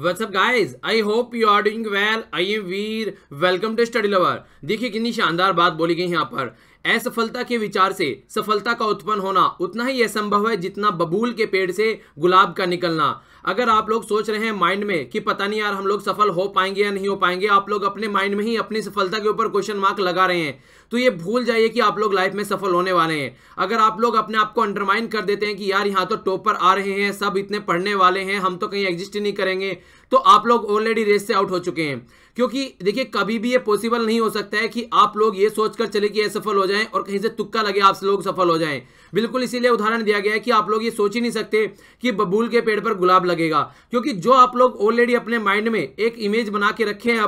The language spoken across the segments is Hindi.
What's up guys? I hope you are doing well. I am Veer. Welcome to Study Lover. देखिए कितनी शानदार बात बोली गई यहाँ पर। असफलता के विचार से सफलता का उत्पन्न होना उतना ही असंभव है जितना बबूल के पेड़ से गुलाब का निकलना। अगर आप लोग सोच रहे हैं माइंड में कि पता नहीं यार हम लोग सफल हो पाएंगे या नहीं हो पाएंगे, आप लोग अपने माइंड में ही अपनी सफलता के ऊपर क्वेश्चन मार्क लगा रहे हैं, तो ये भूल जाइए कि आप लोग लाइफ में सफल होने वाले हैं। अगर आप लोग अपने आप को अंडरमाइन कर देते हैं कि यार यहाँ तो टॉपर आ रहे हैं, सब इतने पढ़ने वाले हैं, हम तो कहीं एग्जिस्ट ही नहीं करेंगे, तो आप लोग ऑलरेडी रेस से आउट हो चुके हैं। क्योंकि देखिए कभी भी ये पॉसिबल नहीं हो सकता है कि आप लोग ये सोचकर चले कि असफल हो जाएं और कहीं से तुक्का लगे आप लोग सफल हो जाएं। बिल्कुल इसीलिए उदाहरण दिया गया है कि आप लोग ये सोच ही नहीं सकते कि बबूल के पेड़ पर गुलाब लगेगा, क्योंकि जो आप लोग ऑलरेडी अपने माइंड में एक इमेज बना के रखे हैं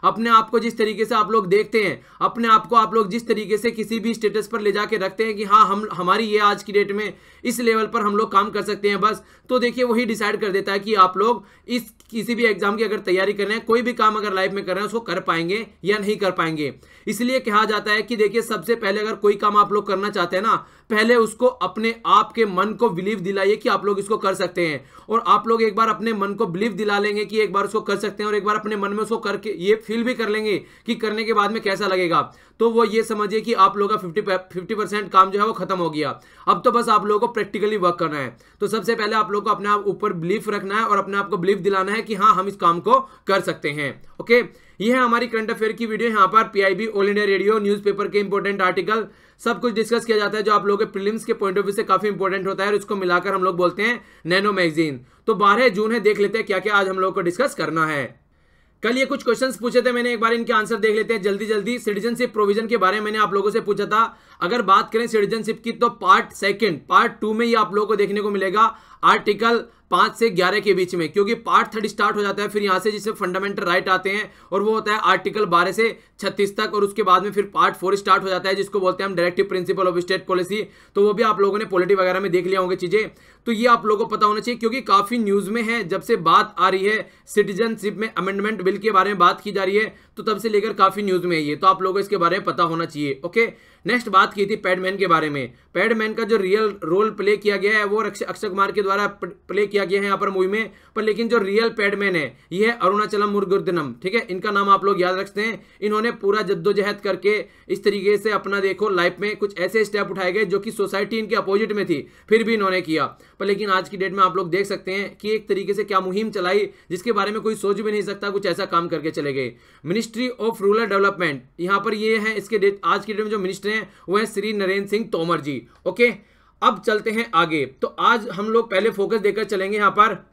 अपने आप को जिस तरीके से आप लोग देखते हैं, अपने आप को आप लोग जिस तरीके से किसी भी स्टेटस पर ले जाके रखते हैं कि हाँ हमारी ये आज की डेट में इस लेवल पर हम लोग काम कर सकते हैं बस, तो देखिए वही डिसाइड कर देता है कि आप लोग इस किसी भी एग्जाम की अगर तैयारी कर रहे हैं, कोई भी काम अगर लाइफ में कर रहे हैं उसको कर पाएंगे या नहीं कर पाएंगे। इसलिए कहा जाता है कि देखिए सबसे पहले अगर कोई काम आप लोग करना चाहते हैं ना, पहले उसको अपने आप के मन को बिलीव दिलाइए कि आप लोग इसको कर सकते हैं। और आप लोग एक बार अपने मन को बिलीव दिला लेंगे कि एक बार उसको कर सकते हैं और एक बार अपने मन में उसको करके ये फील भी कर लेंगे कि करने के बाद में कैसा लगेगा, तो वो ये समझिए कि आप लोगों का 50% काम जो है वो खत्म हो गया। अब तो बस आप लोगों को प्रैक्टिकली वर्क करना है। तो सबसे पहले आप लोगों को अपने आप ऊपर बिलीफ रखना है और अपने आप को बिलीव दिलाना है कि हाँ हम इस काम को कर सकते हैं। ओके, ये है हमारी करंट अफेयर की वीडियो। यहाँ पर PIB, all India radio, newspaper के इंपॉर्टेंट आर्टिकल सब कुछ डिस्कस किया जाता है जो आप लोगों के प्रीलिम्स के पॉइंट ऑफ व्यू से काफी इंपॉर्टेंट होता है और इसको मिलाकर हम लोग बोलते हैं नैनो मैगजीन। तो 12 जून है, देख लेते हैं क्या क्या आज हम लोगों को डिस्कस करना है। कल ये कुछ क्वेश्चंस पूछे थे मैंने, एक बार इनके आंसर देख लेते हैं जल्दी जल्दी। सिटीजनशिप प्रोविजन के बारे में मैंने आप लोगों से पूछा था। अगर बात करें सिटीजनशिप की तो पार्ट 2 में ये आप लोगों को देखने को मिलेगा आर्टिकल 5 से 11 के बीच में, क्योंकि पार्ट 3 स्टार्ट हो जाता है फिर यहाँ से जिसमें फंडामेंटल राइट आते हैं और वो होता है आर्टिकल 12 से 36 तक, और उसके बाद में फिर पार्ट 4 स्टार्ट हो जाता है जिसको बोलते हैं हम directive principle of state policy. तो वो भी आप लोगों ने पॉलिटी वगैरह में देख लिया होंगे चीजें, तो ये आप लोगों को पता होना चाहिए क्योंकि काफी न्यूज में है। जब से बात आ रही है सिटीजनशिप में अमेंडमेंट बिल के बारे में बात की जा रही है, तो तब से लेकर काफी न्यूज में है ये, तो आप लोगों को इसके बारे में पता होना चाहिए। ओके, नेक्स्ट बात की थी पैडमैन के बारे में। पैडमैन का जो रियल रोल प्ले किया गया है वो अक्षय कुमार के द्वारा प्ले किया गया है यहाँ पर मूवी में, पर लेकिन जो रियल पैडमैन है ये है अरुणाचलम मुरुगन। ठीक है, इनका नाम आप लोग याद रखते हैं। इन्होंने पूरा जद्दोजहद करके इस तरीके से अपना देखो लाइफ में कुछ ऐसे स्टेप उठाए गए जो कि सोसाइटी इनके अपोजिट में थी, फिर भी इन्होंने किया। पर लेकिन आज की डेट में आप लोग देख सकते हैं कि एक तरीके से क्या मुहिम चलाई जिसके बारे में कोई सोच भी नहीं सकता, कुछ ऐसा काम करके चले गए। मिनिस्ट्री ऑफ रूरल डेवलपमेंट, यहाँ पर ये है इसके आज की डेट में जो मिनिस्टर हैं वो है श्री नरेंद्र सिंह तोमर जी। ओके, अब चलते हैं आगे। तो आज हम लोग पहले फोकस देकर चलेंगे यहाँ पर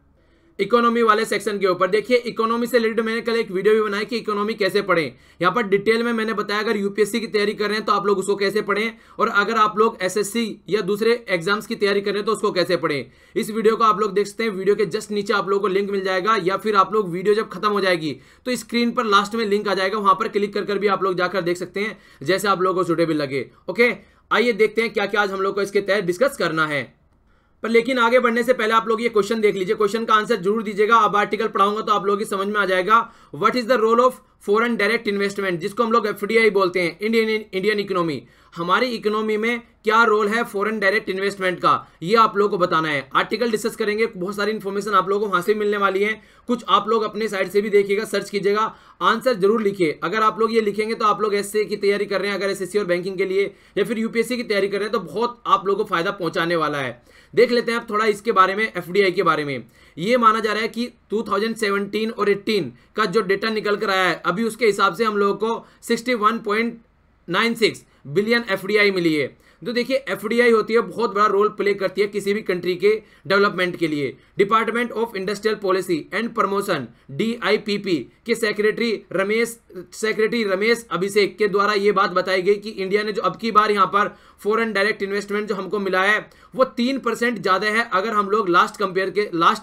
इकोनॉमी वाले सेक्शन के ऊपर। देखिए इकोनॉमी से रिलेटेड मैंने कल एक वीडियो भी बनाई कि इकोनॉमी कैसे पढ़ें। यहाँ पर डिटेल में मैंने बताया अगर यूपीएससी की तैयारी कर रहे हैं तो आप लोग उसको कैसे पढ़ें, और अगर आप लोग एसएससी या दूसरे एग्जाम्स की तैयारी कर रहे हैं तो उसको कैसे पढ़ें। इस वीडियो को आप लोग देख सकते हैं, वीडियो के जस्ट नीचे आप लोगों को लिंक मिल जाएगा, या फिर आप लोग वीडियो जब खत्म हो जाएगी तो स्क्रीन पर लास्ट में लिंक आ जाएगा, वहां पर क्लिक कर भी आप लोग जाकर देख सकते हैं जैसे आप लोगों को सुटेबल लगे। ओके, आइए देखते हैं क्या क्या आज हम लोग को इसके तहत डिस्कस करना है। पर लेकिन आगे बढ़ने से पहले आप लोग ये क्वेश्चन देख लीजिए, क्वेश्चन का आंसर जरूर दीजिएगा। अब आर्टिकल पढ़ाऊंगा तो आप लोगों की समझ में आ जाएगा। What is the role of foreign direct investment, जिसको हम लोग एफडीआई बोलते हैं, इंडियन इकोनॉमी। हमारी इकोनॉमी में क्या रोल है फॉरेन डायरेक्ट इन्वेस्टमेंट का, ये आप लोगों को बताना है। आर्टिकल डिस्कस करेंगे, बहुत सारी इंफॉर्मेशन आप लोगों को वहां से मिलने वाली है, कुछ आप लोग अपने साइड से भी देखिएगा, सर्च कीजिएगा, आंसर जरूर लिखिए। अगर आप लोग ये लिखेंगे तो आप लोग एसए की तैयारी कर रहे हैं, अगर एसएससी और बैंकिंग के लिए या फिर यूपीएससी की तैयारी कर रहे हैं तो बहुत आप लोगों को फायदा पहुंचाने वाला है। देख लेते हैं आप थोड़ा इसके बारे में, एफडीआई के बारे में। ये माना जा रहा है कि 2017 और 18 का जो डेटा निकल कर आया है अभी उसके हिसाब से हम लोगों को 61.96 बिलियन एफडीआई मिली है। तो देखिए एफडीआई होती है बहुत बड़ा रोल प्ले करती है किसी भी कंट्री के डेवलपमेंट के लिए। Department of industrial policy and promotion DIPP के सेक्रेटरी रमेश अभिषेक के द्वारा ये बात बताई गई कि इंडिया ने जो अब की बार यहाँ पर फॉरेन डायरेक्ट इन्वेस्टमेंट जो हमको मिला है वो 3% ज्यादा है अगर हम लोग लास्ट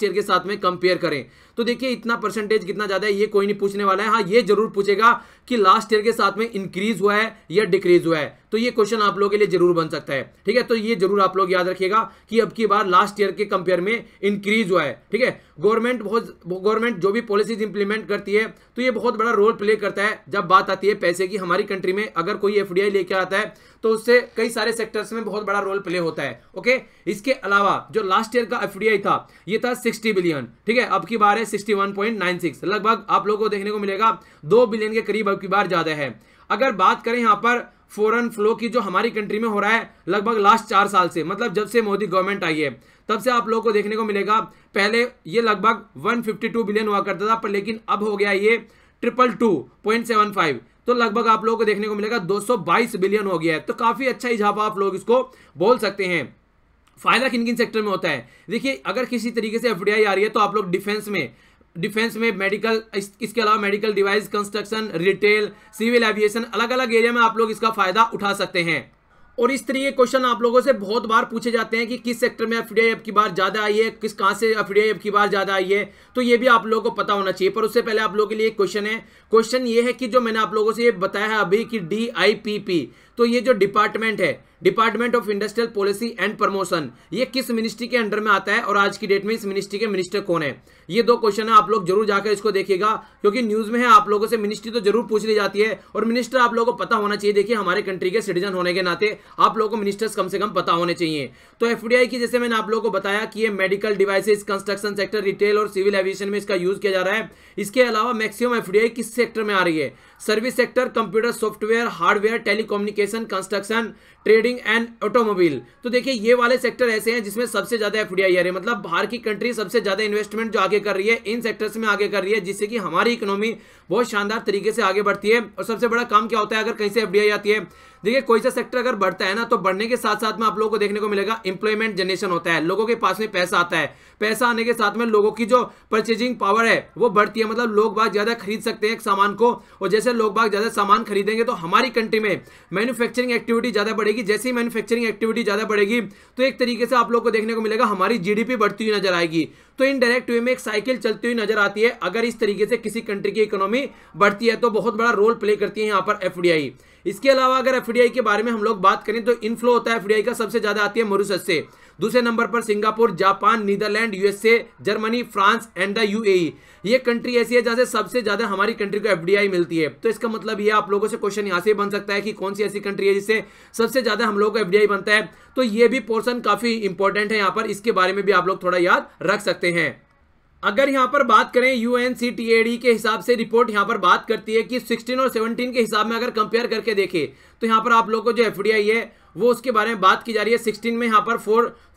ईयर के साथ में कंपेयर करें। तो देखिए इतना परसेंटेज कितना ज्यादा है ये कोई नहीं पूछने वाला है। हाँ, ये जरूर पूछेगा कि लास्ट ईयर के साथ में इंक्रीज हुआ है या डिक्रीज हुआ है, तो ये क्वेश्चन आप लोगों के लिए जरूर बन सकता है। ठीक है, तो ये जरूर आप लोग याद रखिएगा कि अब की बार लास्ट ईयर के कंपेयर में इंक्रीज हुआ है। ठीक है, गवर्नमेंट जो भी पॉलिसीज इंप्लीमेंट करती है तो ये बहुत बड़ा रोल प्ले करता है जब बात आती है पैसे की। हमारी कंट्री में अगर कोई एफडीआई लेके आता है तो उससे कई सारे सेक्टर्स में बहुत बड़ा रोल प्ले होता है। ओके, इसके अलावा जो लास्ट ईयर का एफडीआई था ये था 60 बिलियन, ठीक है, अब की बार है 61.96, लगभग आप लोगों को देखने को मिलेगा 2 बिलियन के करीब अब की बार ज्यादा है। अगर बात करें यहाँ पर फॉरेन फ्लो की जो हमारी कंट्री में हो रहा है लगभग लास्ट 4 साल से, मतलब जब से मोदी गवर्नमेंट आई है तब से आप लोगों को देखने को मिलेगा, पहले ये लगभग 152 बिलियन हुआ करता था, पर लेकिन अब हो गया ये 222.75, तो लगभग आप लोगों को देखने को मिलेगा 222 बिलियन हो गया है। तो काफी अच्छा इजाफा आप लोग इसको बोल सकते हैं। फायदा किन किन सेक्टर में होता है, देखिए अगर किसी तरीके से एफडीआई आ रही है तो आप लोग डिफेंस में मेडिकल, इसके अलावा medical device, construction, retail, civil aviation, अलग अलग एरिया में आप लोग इसका फायदा उठा सकते हैं। और इस तरीके क्वेश्चन आप लोगों से बहुत बार पूछे जाते हैं कि किस सेक्टर में एफडीआई अब की बार ज्यादा आई है, कहां से एफडीआई अब की बार ज्यादा आई है, तो ये भी आप लोगों को पता होना चाहिए। पर उससे पहले आप लोगों के लिए एक क्वेश्चन है, क्वेश्चन ये है कि जो मैंने आप लोगों से ये बताया है अभी कि DIPP, तो ये जो डिपार्टमेंट है, department of industrial policy and promotion, ये किस मिनिस्ट्री के अंडर में आता है और आज की डेट में इस मिनिस्ट्री के मिनिस्टर कौन है, ये 2 क्वेश्चन है, आप लोग जरूर जाकर इसको देखिएगा क्योंकि न्यूज में है, आप लोगों से मिनिस्ट्री तो जरूर पूछ ली जाती है और मिनिस्टर आप लोगों को पता होना चाहिए। देखिए हमारे कंट्री के सिटीजन होने के नाते आप लोगों को मिनिस्टर्स कम से कम पता होने चाहिए। तो एफडीआई की जैसे मैंने आप लोगों को बताया कि ये medical devices, construction sector, retail और सिविल एविएशन में इसका यूज किया जा रहा है। इसके अलावा मैक्सिमम एफडीआई किस सेक्टर में आ रही है, service sector, computer software, hardware, telecommunication, construction, trading and automobile. तो देखिए ये वाले सेक्टर ऐसे हैं जिसमें सबसे ज्यादा एफडीआई आ रही है, मतलब बाहर की कंट्री सबसे ज्यादा इन्वेस्टमेंट जो आगे कर रही है इन सेक्टर्स में आगे कर रही है, जिससे कि हमारी इकोनॉमी बहुत शानदार तरीके से आगे बढ़ती है। और सबसे बड़ा काम क्या होता है अगर कहीं से एफडीआई आती है, देखिए कोई सा सेक्टर अगर बढ़ता है ना तो बढ़ने के साथ साथ में आप लोगों को देखने को मिलेगा एम्प्लॉयमेंट जनरेशन होता है, लोगों के पास में पैसा आता है, पैसा आने के साथ में लोगों की जो परचेजिंग पावर है वो बढ़ती है, मतलब लोग बाग ज्यादा खरीद सकते हैं एक सामान को, और जैसे लोग बाग ज्यादा सामान खरीदेंगे तो हमारी कंट्री में मैन्युफैक्चरिंग एक्टिविटी ज्यादा बढ़ेगी। जैसे ही मैन्युफैक्चरिंग एक्टिविटी ज्यादा बढ़ेगी तो एक तरीके से आप लोग को देखने को मिलेगा हमारी जीडीपी बढ़ती हुई नजर आएगी। तो इनडायरेक्ट वे में एक साइकिल चलती हुई नजर आती है। अगर इस तरीके से किसी कंट्री की इकोनॉमी बढ़ती है तो बहुत बड़ा रोल प्ले करती है यहाँ पर एफडीआई। इसके अलावा अगर एफडीआई के बारे में हम लोग बात करें तो इनफ्लो होता है एफडीआई का सबसे ज्यादा आती है मॉरिशस से, दूसरे नंबर पर Singapore, Japan, Netherlands, USA, Germany, France and the UAE. ये कंट्री ऐसी है जहां से सबसे ज्यादा हमारी कंट्री को एफडीआई मिलती है। तो इसका मतलब ये आप लोगों से क्वेश्चन यहां से बन सकता है कि कौन सी ऐसी कंट्री है जिससे सबसे ज्यादा हम लोगों को एफडीआई बनता है, तो ये भी पोर्शन काफी इंपॉर्टेंट है यहाँ पर, इसके बारे में भी आप लोग थोड़ा याद रख सकते हैं। अगर यहां पर बात करें UNCTAD के हिसाब से रिपोर्ट यहां पर बात करती है कि 16 और 17 के हिसाब में अगर कंपेयर करके देखें तो यहां पर आप लोगों को जो एफडीआई है वो उसके बारे में बात की जा रही है। 16 में यहाँ पर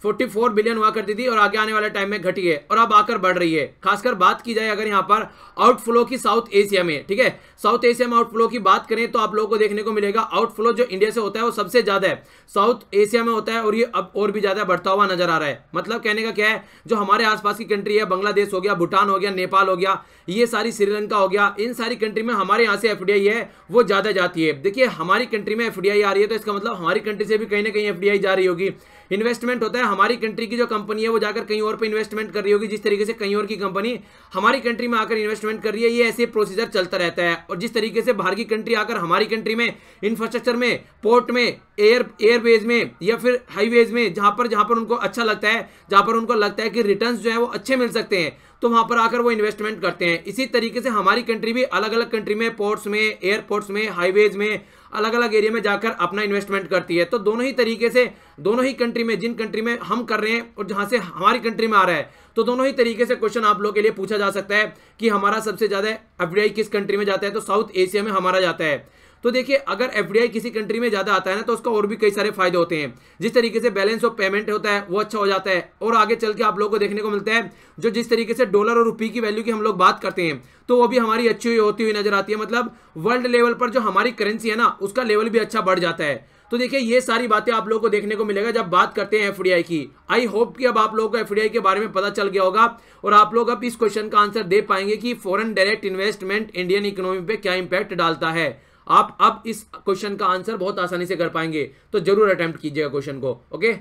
44 बिलियन हुआ करती थी और आगे आने वाले टाइम में घटी है और अब आकर बढ़ रही है। खासकर बात की जाए अगर यहाँ पर आउटफ्लो की साउथ एशिया में, ठीक है, साउथ एशिया में आउटफ्लो की बात करें तो आप लोगों को देखने को मिलेगा आउटफ्लो जो इंडिया से होता है वो सबसे ज्यादा है साउथ एशिया में होता है और ये अब और भी ज्यादा बढ़ता हुआ नजर आ रहा है। मतलब कहने का क्या है, जो हमारे आसपास की कंट्री है, बांग्लादेश हो गया, भूटान हो गया, नेपाल हो गया, ये सारी, श्रीलंका हो गया, इन सारी कंट्री में हमारे यहाँ से एफडीआई है वो ज्यादा जाती है। देखिए हमारी कंट्री में एफडीआई आ रही है तो इसका मतलब हमारी कंट्री से भी कहीं ना कहीं एफडीआई जा रही होगी। इन्वेस्टमेंट होता है, हमारी कंट्री की जो कंपनी है वो जाकर कहीं और पे इन्वेस्टमेंट कर रही होगी, जिस तरीके से कहीं और की कंपनी हमारी कंट्री में आकर इन्वेस्टमेंट कर रही है, ये ऐसे प्रोसीजर चलता रहता है। और जिस तरीके से बाहर की कंट्री आकर हमारी कंट्री में इंफ्रास्ट्रक्चर में, पोर्ट में, एयरवेज में या फिर हाईवेज में जहां पर उनको अच्छा लगता है, जहां पर उनको लगता है कि रिटर्न्स जो है वो अच्छे मिल सकते हैं, तो वहां पर आकर वो इन्वेस्टमेंट करते हैं। इसी तरीके से हमारी कंट्री भी अलग अलग कंट्री में, पोर्ट्स में, एयरपोर्ट्स में, हाईवेज में, अलग अलग एरिया में जाकर अपना इन्वेस्टमेंट करती है। तो दोनों ही तरीके से, दोनों ही कंट्री में, जिन कंट्री में हम कर रहे हैं और जहां से हमारी कंट्री में आ रहा है, तो दोनों ही तरीके से क्वेश्चन आप लोगों के लिए पूछा जा सकता है कि हमारा सबसे ज्यादा एफडीआई किस कंट्री में जाता है, तो साउथ एशिया में हमारा जाता है। तो देखिए अगर एफडीआई किसी कंट्री में ज्यादा आता है ना तो उसका और भी कई सारे फायदे होते हैं। जिस तरीके से बैलेंस ऑफ पेमेंट होता है वो अच्छा हो जाता है और आगे चल के आप लोगों को देखने को मिलता है जो जिस तरीके से डॉलर और रुपये की वैल्यू की हम लोग बात करते हैं तो वो भी हमारी अच्छी होती हुई नजर आती है। मतलब वर्ल्ड लेवल पर जो हमारी करेंसी है ना उसका लेवल भी अच्छा बढ़ जाता है। तो देखिए ये सारी बातें आप लोगों को देखने को मिलेगा जब बात करते हैं एफडीआई की। आई होप कि अब आप लोगों को एफडीआई के बारे में पता चल गया होगा और आप लोग अब इस क्वेश्चन का आंसर दे पाएंगे कि foreign direct investment Indian economy पे क्या इंपैक्ट डालता है। आप अब इस क्वेश्चन का आंसर बहुत आसानी से कर पाएंगे, तो जरूर अटेम्प्ट कीजिएगा क्वेश्चन को। ओके,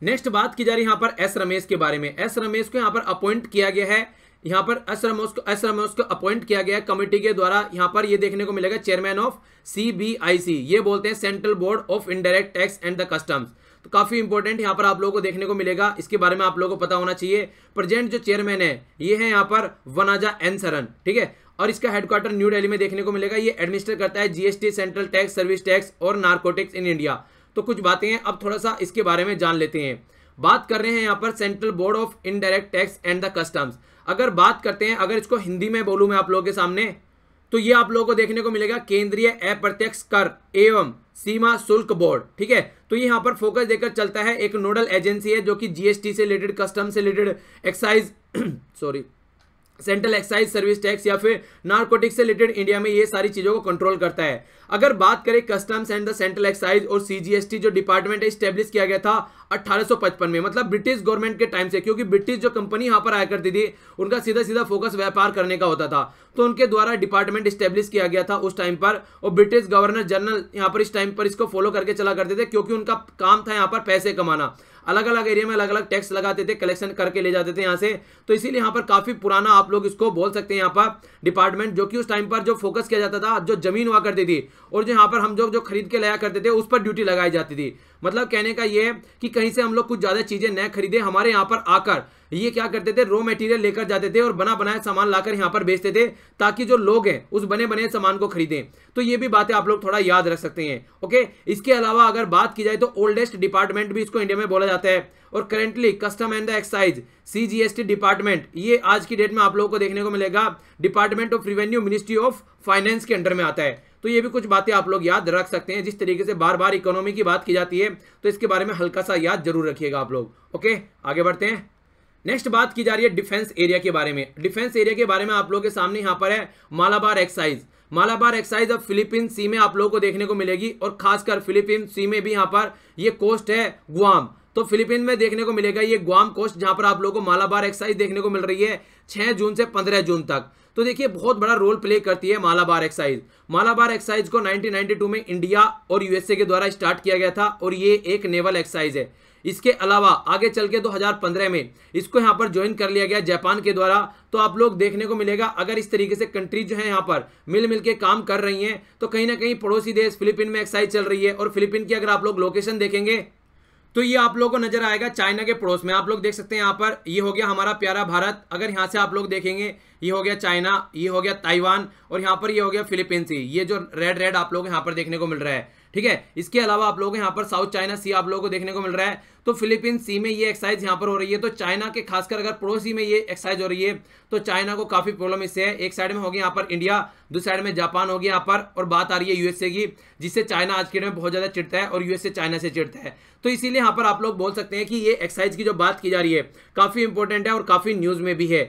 नेक्स्ट बात की जा रही है यहाँ पर एस रमेश के बारे में। एस रमेश को यहाँ पर अपॉइंट किया गया है, यहाँ पर एस रमेश को अपॉइंट किया गया है कमेटी के द्वारा। यहाँ पर ये देखने को मिलेगा चेयरमैन ऑफ CBIC, ये बोलते हैं central board of indirect tax and the customs. तो काफी इंपॉर्टेंट यहाँ पर आप लोगों को देखने को मिलेगा, इसके बारे में आप लोगों को पता होना चाहिए। प्रेजेंट जो चेयरमैन है ये है यहाँ पर वनाजा एन सरन, ठीक है, और इसका हेडक्वार्टर न्यू दिल्ली में देखने को मिलेगा। ये एडमिनिस्टर करता है GST, central tax, service tax और नारकोटिक्स इन इंडिया। तो कुछ बातें हैं, अब थोड़ा सा इसके बारे में जान लेते हैं। बात कर रहे हैं यहाँ पर central board of indirect tax and the customs. अगर बात करते हैं, अगर इसको हिंदी में बोलूं मैं आप लोगों के सामने, तो ये आप लोगों को देखने को मिलेगा केंद्रीय अप्रत्यक्ष कर एवं सीमा शुल्क बोर्ड, ठीक है। तो ये यहाँ पर फोकस देकर चलता है, एक नोडल एजेंसी है जो कि जीएसटी से रिलेटेड, कस्टम से related, excise sorry central excise, service tax या फिर नारकोटिक्स से रिलेटेड इंडिया में ये सारी चीजों को कंट्रोल करता है। अगर बात करें customs and the central excise और सीजीएसटी जो डिपार्टमेंट है, स्टैब्लिश किया गया था 1855 में, मतलब ब्रिटिश गवर्नमेंट के टाइम से, क्योंकि ब्रिटिश जो कंपनी यहाँ पर आया करती थी उनका सीधा सीधा फोकस व्यापार करने का होता था, तो उनके द्वारा डिपार्टमेंट स्टैब्लिश किया गया था उस टाइम पर। और ब्रिटिश गवर्नर जनरल यहाँ पर इस टाइम पर इसको फॉलो करके चला करते थे, क्योंकि उनका काम था यहाँ पर पैसे कमाना। अलग अलग एरिया में अलग अलग टैक्स लगाते थे, कलेक्शन करके ले जाते थे यहाँ से। तो इसीलिए यहाँ पर काफी पुराना आप लोग इसको बोल सकते हैं यहाँ पर डिपार्टमेंट, जो कि उस टाइम पर जो फोकस किया जाता था, जो जमीन हुआ करती थी और जो यहाँ पर हम जो खरीद के लाया करते थे उस पर ड्यूटी लगाई जाती थी। मतलब कहने का ये है कि कहीं से हम लोग कुछ ज्यादा चीजें न खरीदे, हमारे यहाँ पर आकर ये क्या करते थे, रॉ मटेरियल लेकर जाते थे और बना बनाया सामान लाकर यहाँ पर बेचते थे, ताकि जो लोग हैं उस बने बने सामान को खरीदें। तो ये भी बातें आप लोग थोड़ा याद रख सकते हैं, ओके। इसके अलावा अगर बात की जाए तो ओल्डेस्ट डिपार्टमेंट भी इसको इंडिया में बोला जाता है। और currently custom and the excise CGST department, ये आज की डेट में आप लोगों को देखने को मिलेगा department of revenue, ministry of finance के अंडर में आता है। तो ये भी कुछ बातें आप लोग याद रख सकते हैं। जिस तरीके से बार बार इकोनॉमी की बात की जाती है तो इसके बारे में हल्का सा याद जरूर रखिएगा आप लोग, ओके। आगे बढ़ते हैं। नेक्स्ट बात की जा रही है डिफेंस एरिया के बारे में। डिफेंस एरिया के बारे में आप लोगों के सामने यहाँ पर है मालाबार एक्साइज। मालाबार एक्साइज अब फिलीपीन सी में आप लोगों को देखने को मिलेगी, और खासकर फिलीपीन सी में भी यहाँ पर ये कोस्ट है गुआम। तो फिलीपीन में देखने को मिलेगा ये गुआम कोस्ट, जहां पर आप लोगों को मालाबार एक्साइज देखने को मिल रही है 6 जून से 15 जून तक। तो देखिए बहुत बड़ा रोल प्ले करती है मालाबार एक्साइज। मालाबार एक्साइज को 1992 में इंडिया और यूएसए के द्वारा स्टार्ट किया गया था, और ये एक नेवल एक्साइज है। इसके अलावा आगे चल के 2015 में इसको यहाँ पर ज्वाइन कर लिया गया जापान के द्वारा। तो आप लोग देखने को मिलेगा, अगर इस तरीके से कंट्रीज जो है यहाँ पर मिल के काम कर रही हैं, तो कहीं ना कहीं पड़ोसी देश फिलीपीन में एक्साइज चल रही है। और फिलीपीन की अगर आप लोग लोकेशन देखेंगे तो ये आप लोगों को नजर आएगा चाइना के पड़ोस में। आप लोग देख सकते हैं यहाँ पर, ये हो गया हमारा प्यारा भारत। अगर यहाँ से आप लोग देखेंगे, ये हो गया चाइना, ये हो गया ताइवान, और यहाँ पर ये हो गया फिलीपींस। ये जो रेड रेड आप लोग यहाँ पर देखने को मिल रहा है, ठीक है। इसके अलावा आप लोग यहाँ पर साउथ चाइना सी आप लोगों को देखने को मिल रहा है। तो फिलीपीन सी में ये एक्साइज यहाँ पर हो रही है। तो चाइना के खासकर अगर पड़ोसी में ये एक्साइज हो रही है तो चाइना को काफी प्रॉब्लम इससे है। एक साइड में होगी यहाँ पर इंडिया, दूसरी साइड में जापान होगी यहाँ पर, और बात आ रही है यूएसए की, जिससे चाइना आज के डेट में बहुत ज्यादा चिढ़ता है और यूएसए चाइना से चिढ़ता है। तो इसीलिए यहाँ पर आप लोग बोल सकते हैं कि ये एक्साइज की जो बात की जा रही है काफी इंपॉर्टेंट है और काफी न्यूज में भी है।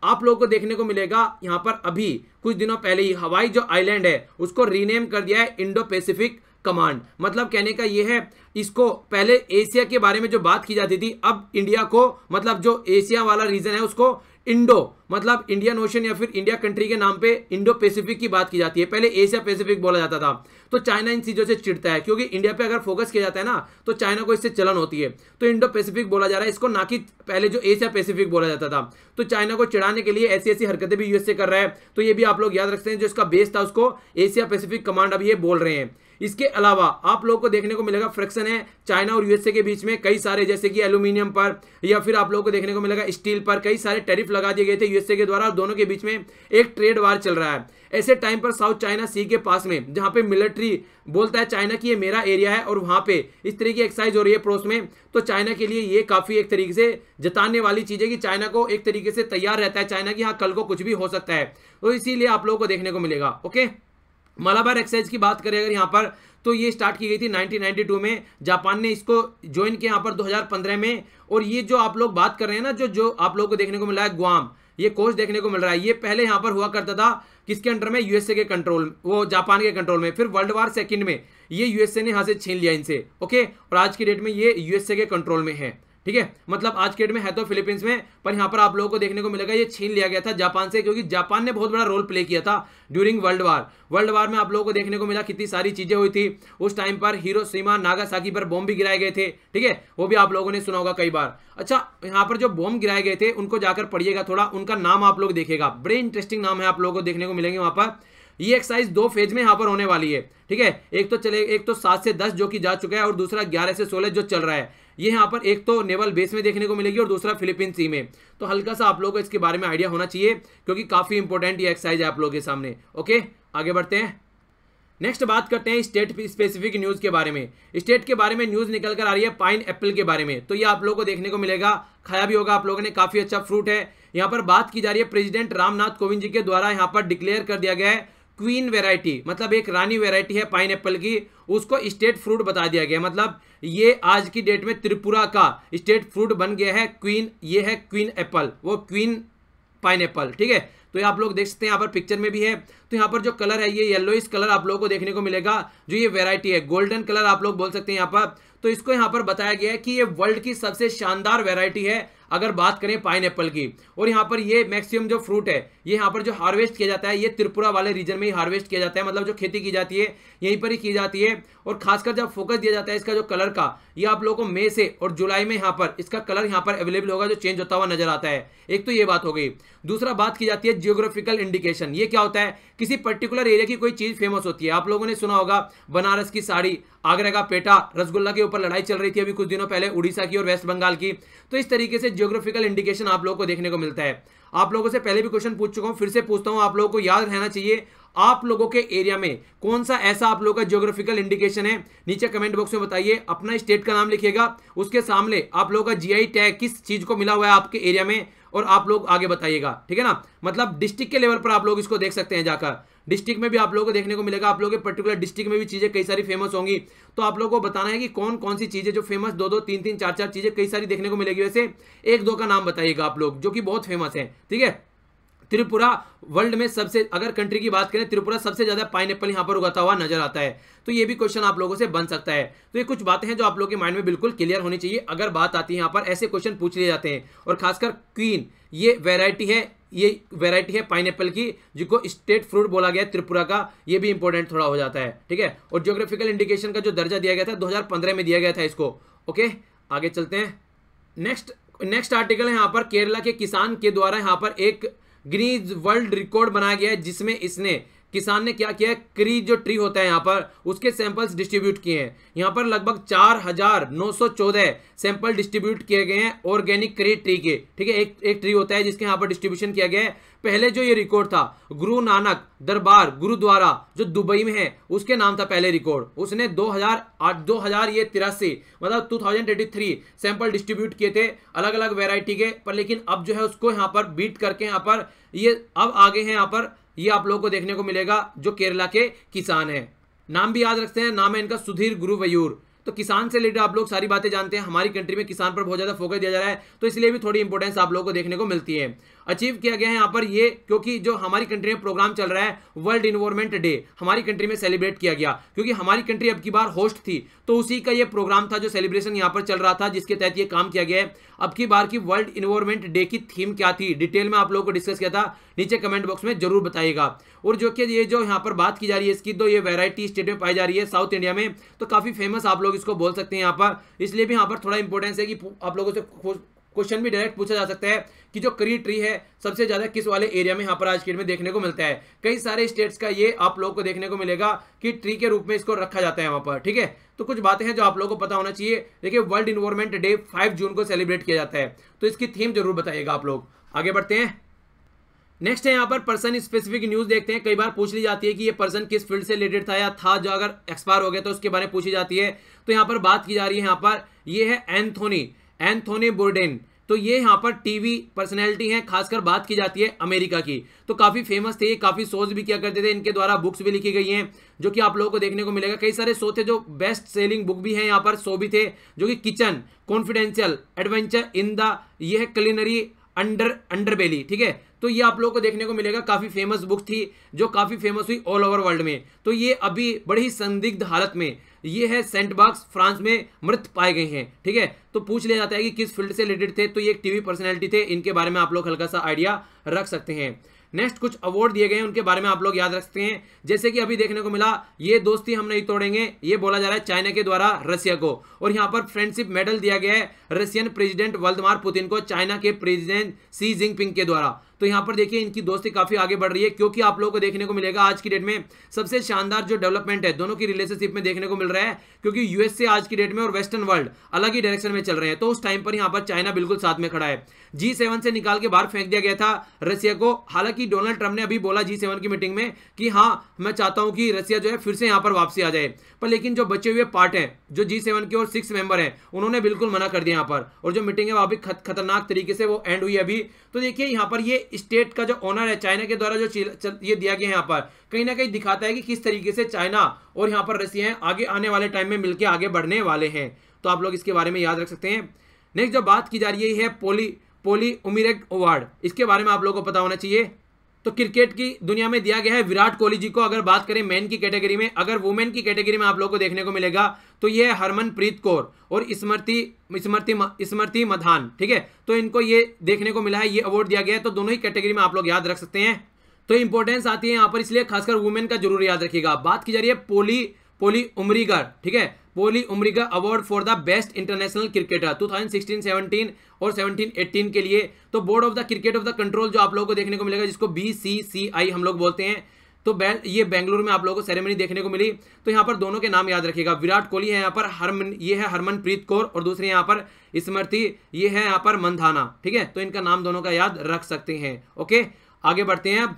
आप लोगों को देखने को मिलेगा यहाँ पर अभी कुछ दिनों पहले ही हवाई जो आइलैंड है उसको रीनेम कर दिया है इंडो पैसिफिक कमांड। मतलब कहने का ये है, इसको पहले एशिया के बारे में जो बात की जाती थी, अब इंडिया को, मतलब जो एशिया वाला रीजन है उसको इंडो, मतलब इंडियन ओशन या फिर इंडिया कंट्री के नाम पे इंडो पैसिफिक की बात की जाती है। पहले एशिया पैसिफिक बोला जाता था। तो चाइना इन चीजों से चिढ़ता है, क्योंकि इंडिया पे अगर फोकस किया जाता है ना तो चाइना को इससे चलन होती है। तो इंडो पैसिफिक बोला जा रहा है इसको, ना कि पहले जो एशिया पैसिफिक बोला जाता था। तो चाइना को चिढ़ाने के लिए ऐसी ऐसी हरकतें भी यूएसए कर रहा है। तो ये भी आप लोग याद रखते हैं, जो इसका बेस था उसको एशिया पैसिफिक कमांड अब ये बोल रहे हैं। इसके अलावा आप लोगों को देखने को मिलेगा फ्रिक्शन है चाइना और यूएसए के बीच में कई सारे, जैसे कि एल्यूमिनियम पर, या फिर आप लोगों को देखने को मिलेगा स्टील पर कई सारे टैरिफ लगा दिए गए थे यूएसए के द्वारा, और दोनों के बीच में एक ट्रेड वार चल रहा है। ऐसे टाइम पर साउथ चाइना सी के पास में, जहां पे मिलिट्री बोलता है चाइना की ये मेरा एरिया है, और वहां पे इस तरीके की एक्सरसाइज हो रही है पड़ोस में, तो चाइना के लिए ये काफी एक तरीके से जताने वाली चीज है कि चाइना को एक तरीके से तैयार रहता है चाइना की, हाँ कल को कुछ भी हो सकता है। तो इसीलिए आप लोगों को देखने को मिलेगा, ओके। मालाबार एक्सरसाइज की बात करें अगर यहाँ पर, तो ये स्टार्ट की गई थी 1992 में, जापान ने इसको ज्वाइन किया यहाँ पर 2015 में। और ये जो आप लोग बात कर रहे हैं ना, जो आप लोगों को देखने को मिल रहा है गुआम, ये कोस्ट देखने को मिल रहा है, ये पहले यहाँ पर हुआ करता था किसके अंडर में, यूएसए के कंट्रोल, वो जापान के कंट्रोल में। फिर वर्ल्ड वार सेकंड में ये यूएसए ने यहाँ से छीन लिया इनसे, ओके। और आज की डेट में ये यूएसए के कंट्रोल में है, ठीक है। मतलब आज के डेट में है तो फिलीपींस में, पर यहाँ पर आप लोगों को देखने को मिलेगा ये छीन लिया गया था जापान से, क्योंकि जापान ने बहुत बड़ा रोल प्ले किया था during world war. World war में आप लोगों को देखने को मिला कितनी सारी चीजें हुई थी। उस टाइम पर हिरोशिमा नागासाकी पर बॉम्ब भी गिराए गए थे, ठीक है, वो भी आप लोगों ने सुना होगा कई बार। अच्छा, यहाँ पर जो बॉम्ब गिराए गए थे उनको जाकर पढ़िएगा थोड़ा, उनका नाम आप लोग देखेगा, बड़े इंटरेस्टिंग नाम है आप लोगों को देखने को मिलेंगे वहां पर। ये एक्सरसाइज 2 फेज में यहाँ पर होने वाली है, ठीक है। एक तो 7 से 10 जो कि जा चुका है और दूसरा 11 से 16 जो चल रहा है। ये यहाँ पर एक तो नेवल बेस में देखने को मिलेगी और दूसरा फिलीपीन सी में। तो हल्का सा आप लोगों को इसके बारे में आइडिया होना चाहिए क्योंकि काफी इंपॉर्टेंट ये एक्सरसाइज है आप लोगों के सामने। ओके, आगे बढ़ते हैं। नेक्स्ट बात करते हैं स्टेट स्पेसिफिक न्यूज के बारे में। स्टेट के बारे में न्यूज निकल कर आ रही है पाइन एप्पल के बारे में। तो ये आप लोगों को देखने को मिलेगा, खाया भी होगा आप लोगों ने, काफी अच्छा फ्रूट है। यहाँ पर बात की जा रही है प्रेसिडेंट रामनाथ कोविंद जी के द्वारा यहाँ पर डिक्लेयर कर दिया गया है क्वीन वेराइटी, मतलब एक रानी वेराइटी है पाइन एप्पल की, उसको स्टेट फ्रूट बता दिया गया। मतलब ये आज की डेट में त्रिपुरा का स्टेट फ्रूट बन गया है क्वीन, ये है क्वीन एप्पल, वो क्वीन पाइन एप्पल, ठीक है। तो ये आप लोग देख सकते हैं, यहाँ पर पिक्चर में भी है। तो यहाँ पर जो कलर है ये येलोइश कलर आप लोगों को देखने को मिलेगा, जो ये वैरायटी है गोल्डन कलर आप लोग बोल सकते हैं यहाँ पर। तो इसको यहाँ पर बताया गया है कि ये वर्ल्ड की सबसे शानदार वैरायटी है अगर बात करें पाइन एप्पल की। और यहाँ पर ये मैक्सिमम जो फ्रूट है ये यहाँ पर जो हार्वेस्ट किया जाता है ये त्रिपुरा वाले रीजन में ही हार्वेस्ट किया जाता है, मतलब जो खेती की जाती है यहीं पर ही की जाती है। और खासकर जब फोकस दिया जाता है इसका जो कलर का, ये आप लोगों को मई से और जुलाई में यहाँ पर इसका कलर यहाँ पर अवेलेबल होगा जो चेंज होता हुआ नजर आता है। एक तो ये बात हो गई। दूसरा बात की जाती है जियोग्राफिकल इंडिकेशन। ये क्या होता है, किसी पर्टिकुलर एरिया की कोई चीज फेमस होती है। आप लोगों ने सुना होगा बनारस की साड़ी, आगरा का पेठा, रसगुल्ला के ऊपर लड़ाई चल रही थी अभी कुछ दिनों पहले उड़ीसा की और वेस्ट बंगाल की। तो इस तरीके से जियोग्राफिकल इंडिकेशन आप लोगों को देखने को मिलता है। आप लोगों से पहले भी क्वेश्चन पूछ चुका हूं, फिर से पूछता हूं, आप लोगों को याद रहना चाहिए आप लोगों के एरिया में कौन सा ऐसा आप लोगों का जियोग्राफिकल इंडिकेशन है। नीचे कमेंट बॉक्स में बताइए, अपना स्टेट का नाम लिखिएगा, उसके सामने आप लोगों का जीआई टैग किस चीज को मिला हुआ है आपके एरिया में, और आप लोग आगे बताइएगा, ठीक है ना। मतलब डिस्ट्रिक्ट के लेवल पर आप लोग इसको देख सकते हैं जाकर। डिस्ट्रिक्ट में भी आप लोगों को देखने को मिलेगा, आप लोगों के पर्टिकुलर डिस्ट्रिक्ट में भी चीजें कई सारी फेमस होंगी। तो आप लोगों को बताना है कि कौन कौन सी चीजें जो फेमस 2-2, 3-3, 4-4 चीजें कई सारी देखने को मिलेगी। वैसे 1-2 का नाम बताइएगा आप लोग जो कि बहुत फेमस है, ठीक है। त्रिपुरा वर्ल्ड में सबसे, अगर कंट्री की बात करें, त्रिपुरा सबसे ज्यादा पाइनएप्पल यहां पर उगाता हुआ नजर आता है। तो ये भी क्वेश्चन आप लोगों से बन सकता है। तो ये कुछ बातें हैं जो आप लोगों के माइंड में बिल्कुल क्लियर होनी चाहिए अगर बात आती है यहाँ पर, ऐसे क्वेश्चन पूछ लिए जाते हैं। और खासकर क्वीन ये वैरायटी है पाइनएप्पल की, जिसको स्टेट फ्रूट बोला गया है त्रिपुरा का, ये भी इंपॉर्टेंट थोड़ा हो जाता है, ठीक है। और ज्योग्राफिकल इंडिकेशन का जो दर्जा दिया गया था 2015 में दिया गया था इसको। ओके, आगे चलते हैं। नेक्स्ट आर्टिकल है यहाँ पर केरला के किसान के द्वारा यहाँ पर एक गिनीज वर्ल्ड रिकॉर्ड बनाया गया है, जिसमें इसने किसान ने क्या किया है, करी जो ट्री होता है यहाँ पर उसके सैंपल्स डिस्ट्रीब्यूट किए हैं। यहाँ पर लगभग 4914 सैंपल डिस्ट्रीब्यूट किए गए हैं ऑर्गेनिक करी ट्री के, ठीक है। एक ट्री होता है जिसके यहाँ पर डिस्ट्रीब्यूशन किया गया है। पहले जो ये रिकॉर्ड था गुरु नानक दरबार गुरुद्वारा जो दुबई में है उसके नाम था पहले रिकॉर्ड, उसने 2083 मतलब 2083 सैंपल डिस्ट्रीब्यूट किए थे अलग अलग वेराइटी के पर। लेकिन अब जो है उसको यहाँ पर बीट करके यहाँ पर ये अब आगे हैं यहाँ पर, ये आप लोगों को देखने को मिलेगा जो केरला के किसान है। नाम भी याद रखते हैं, नाम है इनका सुधीर गुरुवयूर। तो किसान से रिलेटेड आप लोग सारी बातें जानते हैं। हमारी कंट्री में किसान पर बहुत ज्यादा फोकस दिया जा रहा है, तो इसलिए भी थोड़ी इंपॉर्टेंस आप लोगों को देखने को मिलती है। अचीव किया गया है यहाँ पर ये, क्योंकि जो हमारी कंट्री में प्रोग्राम चल रहा है वर्ल्ड इन्वायरमेंट डे हमारी कंट्री में सेलिब्रेट किया गया, क्योंकि हमारी कंट्री अब की बार होस्ट थी, तो उसी का ये प्रोग्राम था जो सेलिब्रेशन यहाँ पर चल रहा था, जिसके तहत ये काम किया गया है। अब की बार की वर्ल्ड इन्वायरमेंट डे की थीम क्या थी, डिटेल में आप लोगों को डिस्कस किया था, नीचे कमेंट बॉक्स में जरूर बताइएगा। और जो कि ये जो यहाँ पर बात की जा रही है इसकी, तो ये वैरायटी स्टेट में पाई जा रही है साउथ इंडिया में, तो काफी फेमस आप लोग इसको बोल सकते हैं यहाँ पर। इसलिए भी यहाँ पर थोड़ा इंपॉर्टेंस है कि आप लोगों से क्वेश्चन भी डायरेक्ट पूछा जा सकता है कि जो करी ट्री है सबसे ज्यादा किस वाले एरिया में यहाँ पर आज के डेट में देखने को मिलता है। कई सारे स्टेट्स का ये आप लोगों को देखने को मिलेगा कि ट्री के रूप में इसको रखा जाता है वहां पर, ठीक है। तो कुछ बातें हैं जो आप लोगों को पता होना चाहिए। देखिए वर्ल्ड इन्वायरमेंट डे 5 जून को सेलिब्रेट किया जाता है, तो इसकी थीम जरूर बताइएगा आप लोग। आगे बढ़ते हैं। नेक्स्ट है यहाँ पर पर्सन स्पेसिफिक न्यूज देखते हैं। कई बार पूछ ली जाती है कि ये पर्सन किस फील्ड से रिलेटेड था या था, जो अगर एक्सपायर हो गया तो उसके बारे में पूछी जाती है। तो यहाँ पर बात की जा रही है, यहाँ पर ये है एंथोनी बोर्डेन। तो ये यहाँ पर टीवी पर्सनैलिटी हैं, खासकर बात की जाती है अमेरिका की, तो काफी फेमस थे, काफी शोज भी किया करते थे, इनके द्वारा बुक्स भी लिखी गई हैं जो कि आप लोगों को देखने को मिलेगा। कई सारे शो थे जो बेस्ट सेलिंग बुक भी हैं, यहाँ पर शो भी थे जो कि kitchen confidential adventure in the, ये है क्लिनरी अंडरबेली, ठीक है। तो ये आप लोगों को देखने को मिलेगा, काफी फेमस बुक थी जो काफी फेमस हुई ऑल ओवर वर्ल्ड में। तो ये अभी बड़ी ही संदिग्ध हालत में, ये है सेंट बार्क्स फ्रांस में मृत पाए गए हैं, ठीक है। तो पूछ लिया जाता है कि किस फील्ड से रिलेटेड थे, तो ये एक टीवी पर्सनैलिटी थे, इनके बारे में आप लोग हल्का सा आइडिया रख सकते हैं। नेक्स्ट कुछ अवार्ड दिए गए हैं, उनके बारे में आप लोग याद रख सकते हैं। जैसे कि अभी देखने को मिला, ये दोस्ती हम नहीं तोड़ेंगे, ये बोला जा रहा है चाइना के द्वारा रसिया को, और यहाँ पर फ्रेंडशिप मेडल दिया गया है रशियन प्रेसिडेंट व्लादिमीर पुतिन को चाइना के प्रेसिडेंट शी जिनपिंग के द्वारा। तो तो यहाँ पर देखिए इनकी दोस्ती काफी आगे बढ़ रही है, क्योंकि आप लोगों को देखने को मिलेगा आज की डेट में सबसे शानदार जो डेवलपमेंट है दोनों की रिलेशनशिप में देखने को मिल रहा है, क्योंकि यूएस से आज की डेट में और वेस्टर्न वर्ल्ड अलग ही डायरेक्शन में चल रहे हैं। तो उस टाइम पर यहाँ पर चाइना बिल्कुल साथ में खड़ा है। G7 से निकाल के बाहर फेंक दिया गया था रसिया को। हालांकि डोनाल्ड ट्रंप ने अभी बोला G7 की मीटिंग में कि हाँ मैं चाहता हूं कि रसिया जो है फिर से यहाँ पर वापसी आ जाए, पर लेकिन जो बचे हुए पार्ट हैं जो G7 के और 6 मेंबर हैं उन्होंने बिल्कुल मना कर दिया यहाँ पर, और जो मीटिंग है वहां भी खतरनाक तरीके से वो एंड हुई अभी। तो देखिए यहाँ पर ये स्टेट का जो ऑनर है चाइना के द्वारा जो ये दिया गया है यहाँ पर कहीं ना कहीं दिखाता है कि किस तरीके से चाइना और यहाँ पर रसिया आगे आने वाले टाइम में मिलकर आगे बढ़ने वाले हैं। तो आप लोग इसके बारे में याद रख सकते हैं। नेक्स्ट जो बात की जा रही है पोली उमिरेग अवार्ड, इसके बारे में आप लोगों को पता होना चाहिए। तो क्रिकेट की दुनिया में दिया गया है विराट कोहली जी को। अगर बात करें मेन की कैटेगरी में, अगर वुमेन की कैटेगरी में आप लोगों को देखने को मिलेगा तो ये है हरमनप्रीत कौर और स्मृति मधान, ठीक है। तो इनको ये देखने को मिला है, ये अवार्ड दिया गया है। तो दोनों ही कैटेगरी में आप लोग याद रख सकते हैं। तो इंपॉर्टेंस आती है यहाँ पर, इसलिए खासकर वुमेन का जरूर याद रखिएगा। बात की जा रही है पोली उमरीगर, ठीक है, Polly Umrigar award for the best international cricketer 2016-17 और 17-18 के लिए। तो board of the cricket of the control जो आप लोगों को देखने को मिलेगा, जिसको BCCI हम लोग बोलते हैं, तो ये बेंगलुरु में आप लोगों को सेरेमनी देखने को मिली। तो यहाँ पर दोनों के नाम याद रखिएगा। विराट कोहली है यहाँ पर, ये है हरमनप्रीत कौर, और दूसरी यहाँ पर स्मृति, ये है यहाँ पर मंधाना, ठीक है। तो इनका नाम दोनों का याद रख सकते हैं। ओके, आगे बढ़ते हैं। अब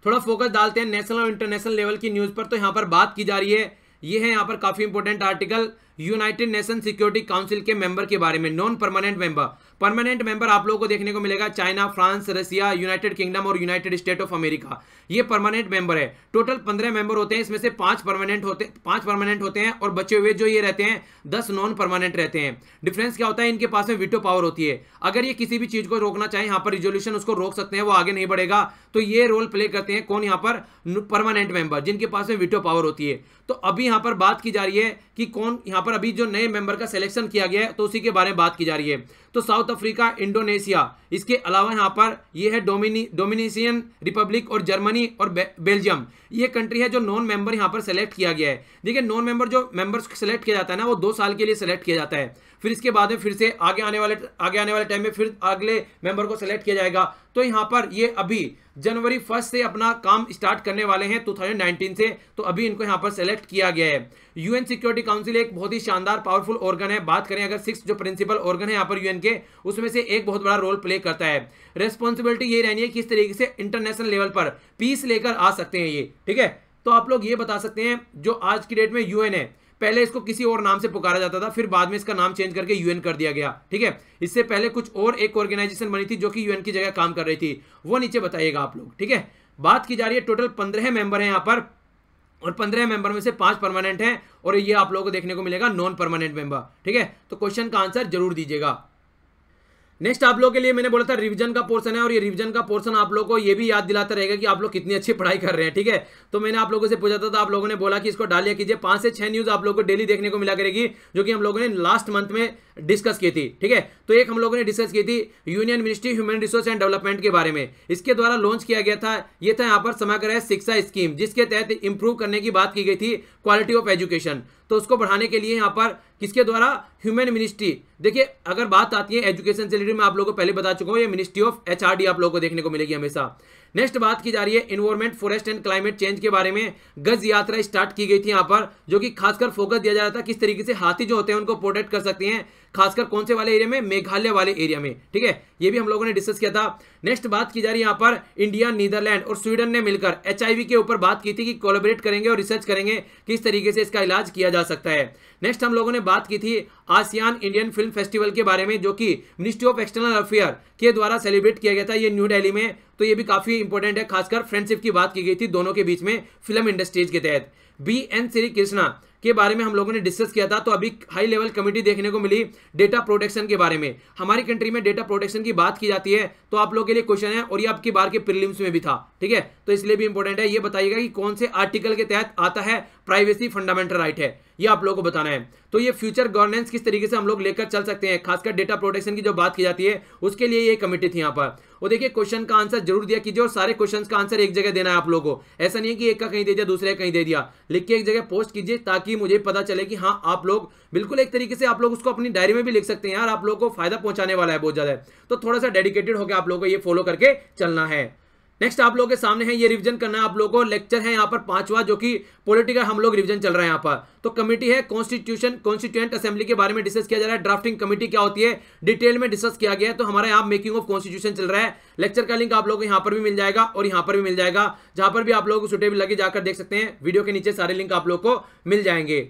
थोड़ा फोकस डालते हैं नेशनल और इंटरनेशनल लेवल की न्यूज पर। तो यहाँ पर बात की जा रही है, ये है यहाँ पर काफी important article, United nation security council के मेंबर के बारे में। Non permanent member, permanent member आप लोगों को देखने को मिलेगा चाइना, फ्रांस, रसिया, यूनाइटेड किंगडम और यूनाइटेड स्टेट ऑफ अमेरिका, ये परमानेंट मेंबर है। टोटल 15 मेंबर होते हैं, इसमें से 5 परमानेंट होते हैं और बचे हुए जो ये रहते हैं 10 नॉन परमानेंट रहते हैं। डिफरेंस क्या होता है, इनके पास में वीटो पावर होती है। अगर ये किसी भी चीज को रोकना चाहे यहाँ पर रिजोल्यूशन उसको रोक सकते हैं, वो आगे नहीं बढ़ेगा। तो ये रोल प्ले करते हैं कौन, यहाँ पर परमानेंट मेंबर, जिनके पास में वीटो पावर होती है। तो अभी यहाँ पर बात की जा रही है कि कौन यहाँ पर अभी जो नए मेंबर का सिलेक्शन किया गया है, तो उसी के बारे में बात की जा रही है। तो साउथ अफ्रीका, इंडोनेशिया, इसके अलावा यहाँ पर ये है डोमिनिशियन रिपब्लिक और जर्मनी और बेल्जियम, ये कंट्री है जो नॉन मेंबर यहाँ पर सेलेक्ट किया गया है। देखिए नॉन मेंबर जो मेंबर्स सेलेक्ट किया जाता है ना, वो 2 साल के लिए सेलेक्ट किया जाता है। फिर इसके बाद में फिर से आगे आने वाले टाइम में फिर अगले मेंबर को सेलेक्ट किया जाएगा। तो यहाँ पर ये अभी जनवरी 1 से अपना काम स्टार्ट करने वाले हैं 2019 से। तो अभी इनको यहाँ पर सेलेक्ट किया गया है। यूएन सिक्योरिटी काउंसिल एक बहुत ही शानदार पावरफुल ऑर्गन है। बात करें अगर 6 जो प्रिंसिपल ऑर्गन है यहाँ पर यूएन के, उसमें से एक बहुत बड़ा रोल प्ले करता है। रेस्पॉन्सिबिलिटी ये रहनी है किस तरीके से इंटरनेशनल लेवल पर पीस लेकर आ सकते हैं ये, ठीक है। तो आप लोग ये बता सकते हैं जो आज की डेट में यूएन है, पहले इसको किसी और नाम से पुकारा जाता था, फिर बाद में इसका नाम चेंज करके यूएन कर दिया गया, ठीक है। इससे पहले कुछ और एक ऑर्गेनाइजेशन बनी थी जो कि यूएन की जगह काम कर रही थी, वो नीचे बताइएगा आप लोग, ठीक है। बात की जा रही है टोटल 15 मेंबर हैं यहाँ पर, और 15 मेंबर में से 5 परमानेंट हैं, और ये आप लोगों को देखने को मिलेगा नॉन परमानेंट मेंबर, ठीक है। तो क्वेश्चन का आंसर जरूर दीजिएगा। नेक्स्ट आप लोगों के लिए मैंने बोला था रिवीजन का पोर्शन है, और ये रिवीजन का पोर्शन आप लोगों को ये भी याद दिलाता रहेगा कि आप लोग कितनी अच्छी पढ़ाई कर रहे हैं, ठीक है। तो मैंने आप लोगों से पूछा था, तो आप लोगों ने बोला कि इसको डालिया कीजिए। 5 से 6 न्यूज आप लोगों को डेली देखने को मिला करेगी, जो कि हम लोगों ने लास्ट मंथ में डिस्कस की थी, ठीक है। तो एक हम लोगों ने डिस्कस की थी union ministry human resource and development के बारे में। इसके द्वारा लॉन्च किया गया था, ये था यहाँ पर समग्र शिक्षा स्कीम, जिसके तहत इंप्रूव करने की बात की गई थी क्वालिटी ऑफ एजुकेशन। तो उसको बढ़ाने के लिए यहाँ पर किसके द्वारा, ह्यूमन मिनिस्ट्री। देखिए अगर बात आती है एजुकेशन से रिलेटेड, मैं आप लोगों को पहले बता चुका हूँ, ये मिनिस्ट्री ऑफ HRD आप लोगों को देखने को मिलेगी हमेशा। नेक्स्ट बात की जा रही है environment, forest and climate change के बारे में। गज यात्रा स्टार्ट की गई थी यहाँ पर, जो कि खासकर फोकस दिया जा रहा था किस तरीके से हाथी जो होते हैं उनको प्रोटेक्ट कर सकते हैं, खासकर कौन से वाले एरिया में, मेघालय वाले एरिया में, ठीक है। ये भी हम लोगों ने डिस्कस किया था। नेक्स्ट बात की जा रही है यहाँ पर इंडिया, नीदरलैंड और स्वीडन ने मिलकर HIV के ऊपर बात की थी कि कोलैबोरेट करेंगे और रिसर्च करेंगे किस तरीके से इसका इलाज किया जा सकता है। नेक्स्ट हम लोगों ने बात की थी आसियान इंडियन फिल्म फेस्टिवल के बारे में, जो कि मिनिस्ट्री ऑफ एक्सटर्नल अफेयर के द्वारा सेलिब्रेट किया गया था, ये न्यू दिल्ली में। तो ये भी काफी इंपॉर्टेंट है, खासकर फ्रेंडशिप की बात की गई थी दोनों के बीच में फिल्म इंडस्ट्रीज के तहत। BN श्री कृष्णा के बारे में हम लोगों ने डिस्कस किया था। तो अभी हाई लेवल कमेटी देखने को मिली डेटा प्रोटेक्शन के बारे में। हमारी कंट्री में डेटा प्रोटेक्शन की बात की जाती है, तो आप लोगों के लिए क्वेश्चन है, और ये आपकी बार के प्रीलिम्स में भी था, ठीक है। तो इसलिए भी इंपॉर्टेंट है, ये बताइएगा कि कौन से आर्टिकल के तहत आता है प्राइवेसी फंडामेंटल राइट है, ये आप लोगों को बताना है। तो ये फ्यूचर गवर्नेंस किस तरीके से हम लोग लेकर चल सकते हैं, खासकर डेटा प्रोटेक्शन की जो बात की जाती है, उसके लिए ये कमेटी थी यहाँ पर। और देखिए क्वेश्चन का आंसर जरूर दिया कीजिए, और सारे क्वेश्चन का आंसर एक जगह देना है आप लोगों को। ऐसा नहीं है कि एक का कहीं दे दिया दूसरे का कहीं दे दिया, लिख के एक जगह पोस्ट कीजिए, ताकि ताकि मुझे पता चले कि हाँ आप लोग बिल्कुल एक तरीके से आप लोग उसको अपनी डायरी में भी लिख सकते हैं यार, आप लोगों को फायदा पहुंचाने वाला है बहुत ज्यादा। तो थोड़ा सा डेडिकेटेड होकर आप लोगों को ये फॉलो करके चलना है। नेक्स्ट आप लोगों के सामने है, ये रिवीजन करना है आप लोगों को। लेक्चर है यहाँ पर 5वां, जो कि पॉलिटिकल हम लोग रिवीजन चल रहा है यहाँ पर। तो कमेटी है कॉन्स्टिट्यूएंट असेंबली के बारे में डिस्कस किया जा रहा है। ड्राफ्टिंग कमेटी क्या होती है डिटेल में डिस्कस किया गया है। तो हमारे यहाँ मेकिंग ऑफ कॉन्स्टिट्यूशन चल रहा है। लेक्चर का लिंक आप लोगों को यहाँ पर भी मिल जाएगा और यहाँ पर भी मिल जाएगा, जहां पर भी आप लोगों को सुटेबल लगे जाकर देख सकते हैं। वीडियो के नीचे सारे लिंक आप लोगों को मिल जाएंगे।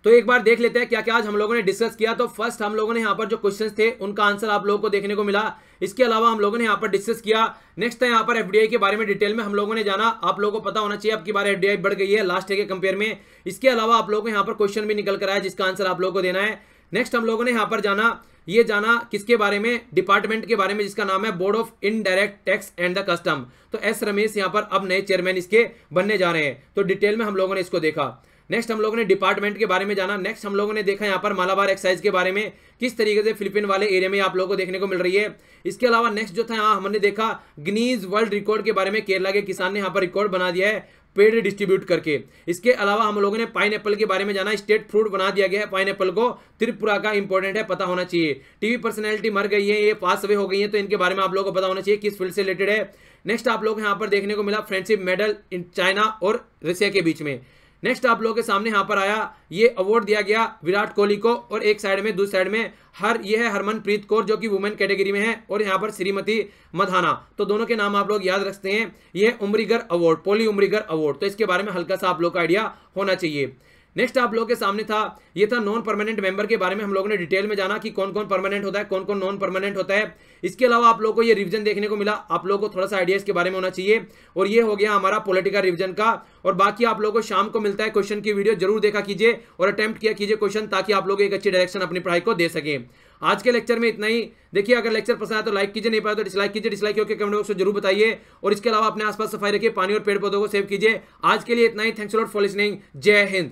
तो एक बार देख लेते हैं क्या क्या आज हम लोगों ने डिस्कस किया। तो फर्स्ट हम लोगों ने यहाँ पर जो क्वेश्चंस थे उनका आंसर आप लोगों को देखने को मिला। इसके अलावा हम लोगों ने यहाँ पर डिस्कस किया। नेक्स्ट है यहाँ पर एफडीआई के बारे में डिटेल में हम लोगों ने जाना। आप लोगों को पता होना चाहिए अब की बार एफडीआई बढ़ गई है लास्ट ईयर के कंपेयर में। इसके अलावा आप लोगों को यहाँ पर क्वेश्चन भी निकल कर आया जिसका आंसर आप लोगों को देना है। नेक्स्ट हम लोगों ने यहाँ पर जाना किसके बारे में, डिपार्टमेंट के बारे में जिसका नाम है board of indirect tax and the custom. तो एस रमेश यहाँ पर अब नए चेयरमैन इसके बनने जा रहे हैं। तो डिटेल में हम लोगों ने इसको देखा। नेक्स्ट हम लोगों ने डिपार्टमेंट के बारे में जाना। नेक्स्ट हम लोगों ने देखा यहाँ पर मालाबार एक्साइज के बारे में, किस तरीके से फिलिपीन वाले एरिया में आप लोगों को देखने को मिल रही है। इसके अलावा नेक्स्ट जो था यहाँ हमने देखा गिनीज वर्ल्ड रिकॉर्ड के बारे में। केरला के किसान ने यहाँ पर रिकॉर्ड बना दिया है पेड़ डिस्ट्रीब्यूट करके। इसके अलावा हम लोगों ने पाइन एप्पल के बारे में जाना। स्टेट फ्रूट बना दिया गया है पाइन एप्पल को। त्रिपुरा का इंपॉर्टेंट है, पता होना चाहिए। टीवी पर्सनैलिटी मर गई है, ये पास अवे हो गई है, तो इनके बारे में आप लोगों को पता होना चाहिए किस फील्ड से रिलेटेड है। नेक्स्ट आप लोग यहाँ पर देखने को मिला फ्रेंडशिप मेडल इन चाइना और रशिया के बीच में। नेक्स्ट आप लोगों के सामने यहाँ पर आया ये अवार्ड दिया गया विराट कोहली को, और एक साइड में दूसरी साइड में ये है हरमनप्रीत कौर जो कि वुमेन कैटेगरी में है, और यहाँ पर श्रीमती मधाना। तो दोनों के नाम आप लोग याद रखते हैं। ये उमरीगर अवार्ड, पोली उमरीगर अवार्ड, तो इसके बारे में हल्का सा आप लोग का आइडिया होना चाहिए। नेक्स्ट आप लोगों के सामने ये था नॉन परमानेंट मेंबर के बारे में। हम लोगों ने डिटेल में जाना कि कौन कौन परमानेंट होता है, कौन कौन नॉन परमानेंट होता है। इसके अलावा आप लोगों को ये रिवीजन देखने को मिला, आप लोगों को थोड़ा सा आइडिया इसके बारे में होना चाहिए। और ये हो गया हमारा पॉलिटिकल रिवीजन का। और बाकी आप लोगों को शाम को मिलता है क्वेश्चन की वीडियो, जरूर देखा कीजिए और अटेम्प्ट किया कीजिए क्वेश्चन, ताकि आप लोग एक अच्छी डायरेक्शन अपनी पढ़ाई को दे सकें। आज के लेक्चर में इतना ही। देखिए अगर लेक्चर पसंद आया तो लाइक कीजिए, नहीं पाया तो डिसलाइक कीजिए। डिसलाइक होकर कमेंट बॉक्स में जरूर बताइए। और इसके अलावा अपने आसपास सफाई रखिए, पानी और पेड़ पौधों को सेव कीजिए। आज के लिए इतना ही। Thanks a lot for listening. Jai Hind.